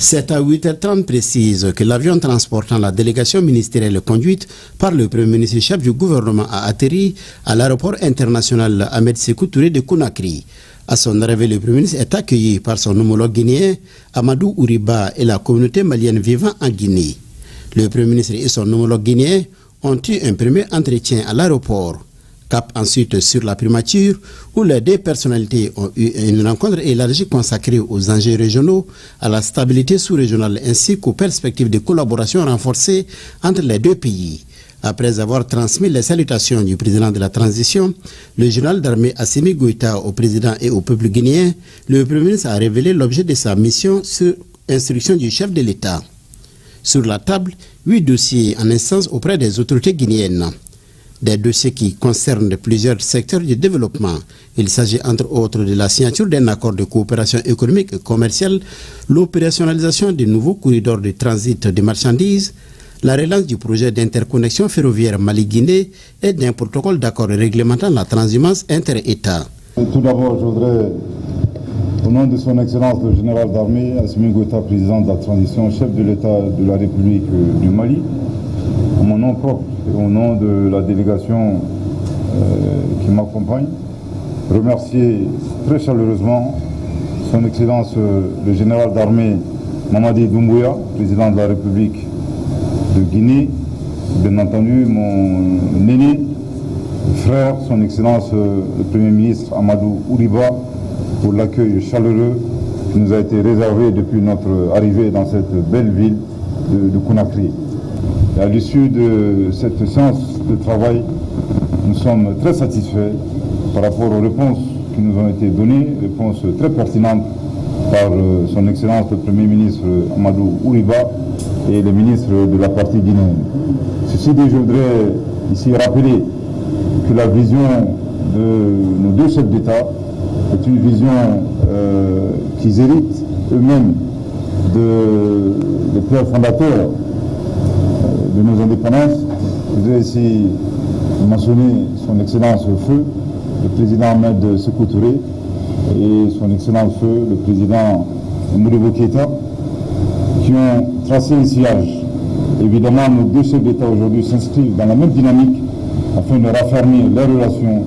C'est à 8h30 précise que l'avion transportant la délégation ministérielle conduite par le Premier ministre chef du gouvernement a atterri à l'aéroport international Ahmed Sékou Touré de Conakry. À son arrivée, le Premier ministre est accueilli par son homologue guinéen Amadou Ouriba et la communauté malienne vivant en Guinée. Le Premier ministre et son homologue guinéen ont eu un premier entretien à l'aéroport. Cap ensuite sur la primature où les deux personnalités ont eu une rencontre élargie consacrée aux enjeux régionaux, à la stabilité sous-régionale ainsi qu'aux perspectives de collaboration renforcées entre les deux pays. Après avoir transmis les salutations du président de la transition, le général d'armée Assimi Goïta au président et au peuple guinéen, le Premier ministre a révélé l'objet de sa mission sur instruction du chef de l'État. Sur la table, 8 dossiers en instance auprès des autorités guinéennes. Des dossiers qui concernent plusieurs secteurs du développement. Il s'agit entre autres de la signature d'un accord de coopération économique et commerciale, l'opérationnalisation de nouveaux corridors de transit de marchandises, la relance du projet d'interconnexion ferroviaire Mali-Guinée et d'un protocole d'accord réglementant la transhumance inter-État. Tout d'abord, je voudrais, au nom de son Excellence le général d'armée, Assimi Goïta, président de la transition, chef de l'État de la République du Mali, à mon nom propre et au nom de la délégation qui m'accompagne, remercier très chaleureusement son Excellence le général d'armée Mamadi Doumbouya, président de la République de Guinée, bien entendu mon aîné, frère, son Excellence le Premier ministre Amadou Ouriba, pour l'accueil chaleureux qui nous a été réservé depuis notre arrivée dans cette belle ville de Conakry. Et à l'issue de cette séance de travail, nous sommes très satisfaits par rapport aux réponses qui nous ont été données, réponses très pertinentes par son Excellence le Premier ministre Amadou Ouriba et les ministres de la partie guinéenne. Ceci dit, je voudrais ici rappeler que la vision de nos deux chefs d'État est une vision qu'ils héritent eux-mêmes des pères fondateurs de nos indépendances. Je voudrais ici mentionner son Excellence Feu, le président Ahmed Sékou Touré, et son Excellence Feu, le président Modibo Keïta, qui ont tracé un sillage. Évidemment, nos deux chefs d'État aujourd'hui s'inscrivent dans la même dynamique afin de raffermir les relations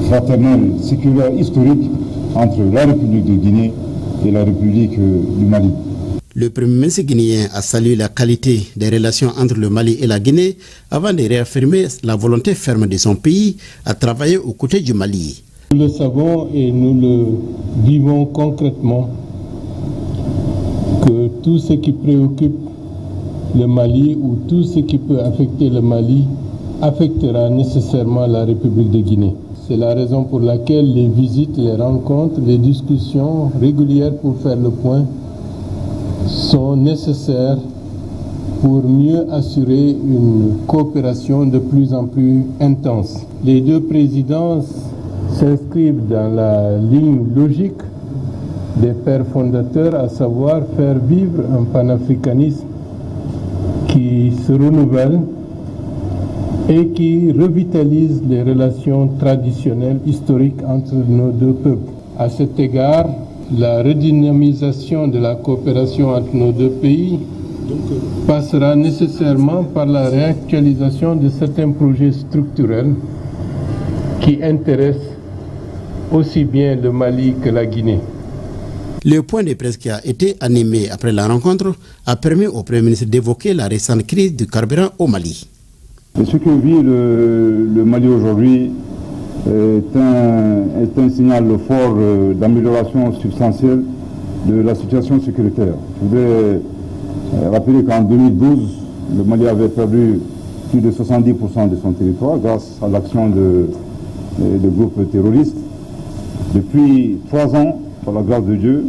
fraternelles, séculaires, historiques entre la République de Guinée et la République du Mali. Le Premier ministre guinéen a salué la qualité des relations entre le Mali et la Guinée avant de réaffirmer la volonté ferme de son pays à travailler aux côtés du Mali. Nous le savons et nous le vivons concrètement que tout ce qui préoccupe le Mali ou tout ce qui peut affecter le Mali affectera nécessairement la République de Guinée. C'est la raison pour laquelle les visites, les rencontres, les discussions régulières pour faire le point sont nécessaires pour mieux assurer une coopération de plus en plus intense. Les deux présidences s'inscrivent dans la ligne logique des pères fondateurs, à savoir faire vivre un panafricanisme qui se renouvelle et qui revitalise les relations traditionnelles historiques entre nos deux peuples. À cet égard, la redynamisation de la coopération entre nos deux pays passera nécessairement par la réactualisation de certains projets structurels qui intéressent aussi bien le Mali que la Guinée. Le point de presse qui a été animé après la rencontre a permis au Premier ministre d'évoquer la récente crise du carburant au Mali. Et ce que vit le Mali aujourd'hui est un signal fort d'amélioration substantielle de la situation sécuritaire. Je voudrais rappeler qu'en 2012, le Mali avait perdu plus de 70% de son territoire grâce à l'action de groupes terroristes. Depuis 3 ans, par la grâce de Dieu,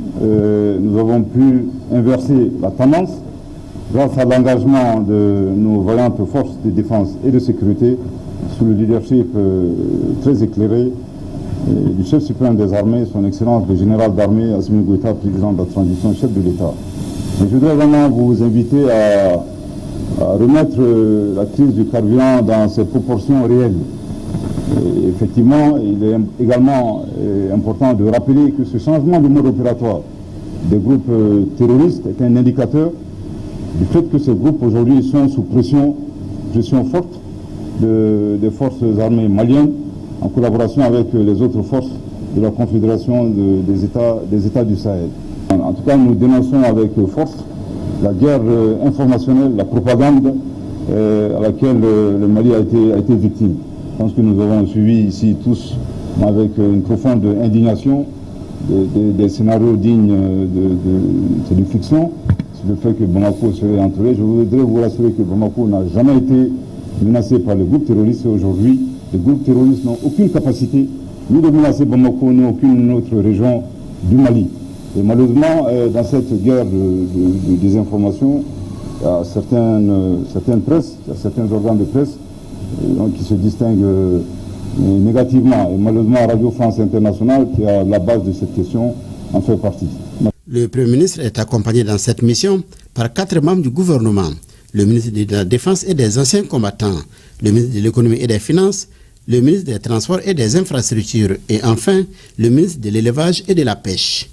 nous avons pu inverser la tendance grâce à l'engagement de nos vaillantes forces de défense et de sécurité sous le leadership très éclairé du chef suprême des armées, son Excellence le général d'armée Assimi Goïta, président de la transition, chef de l'État. Je voudrais vraiment vous inviter à remettre la crise du carburant dans ses proportions réelles. Et effectivement, il est également important de rappeler que ce changement de mode opératoire des groupes terroristes est un indicateur du fait que ces groupes aujourd'hui sont sous pression forte des forces armées maliennes en collaboration avec les autres forces de la Confédération des États du Sahel. En tout cas, nous dénonçons avec force la guerre informationnelle, la propagande à laquelle le Mali a été victime. Je pense que nous avons suivi ici tous avec une profonde indignation des scénarios dignes de fiction, sur le fait que Bamako serait entouré. Je voudrais vous rassurer que Bamako n'a jamais été menacé par les groupes terroristes. Aujourd'hui, les groupes terroristes n'ont aucune capacité ni de menacer Bamako ni aucune autre région du Mali. Et malheureusement, dans cette guerre de désinformation, il y a certaines presses, il y a certains organes de presse qui se distinguent négativement. Et malheureusement, Radio France Internationale, qui est à la base de cette question, en fait partie. Le Premier ministre est accompagné dans cette mission par 4 membres du gouvernement, le ministre de la Défense et des anciens combattants, le ministre de l'Économie et des Finances, le ministre des Transports et des Infrastructures et enfin le ministre de l'Élevage et de la Pêche.